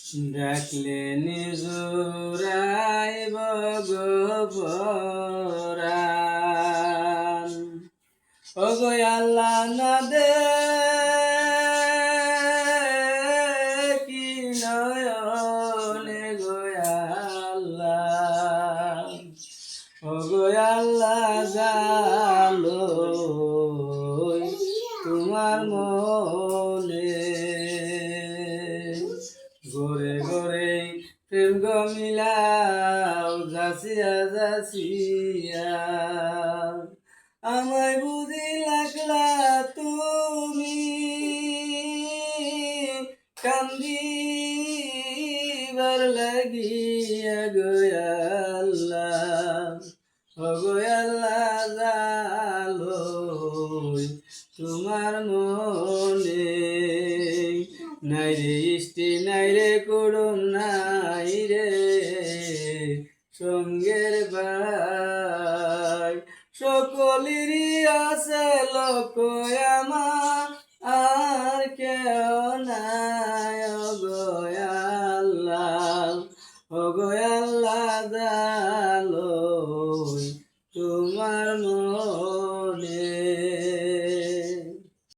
ডাকলে নিজুরাই ভগবান ওগো আল্লাহ না দে কি নয়নে গো আল্লাহ ওগো আল্লাহ জালো তোমার মনে গোরে গোরে প্রেম গো মিলাও যাচিয়া যাচিয়া আমায় বুঝি লাগলা তুমি কান্দিবার লাগিয়া গো আল্লাহ ওগো আল্লাহ জালো তোমার মনে নাই রে ইষ্টি নাই রে কুড়ুম নাই রে সঙ্গের ভাই সকলেরই আছে লোক আমার আর কেউ নাই ওগো আল্লাহ ওগো আল্লাহ জালো তোমার মনে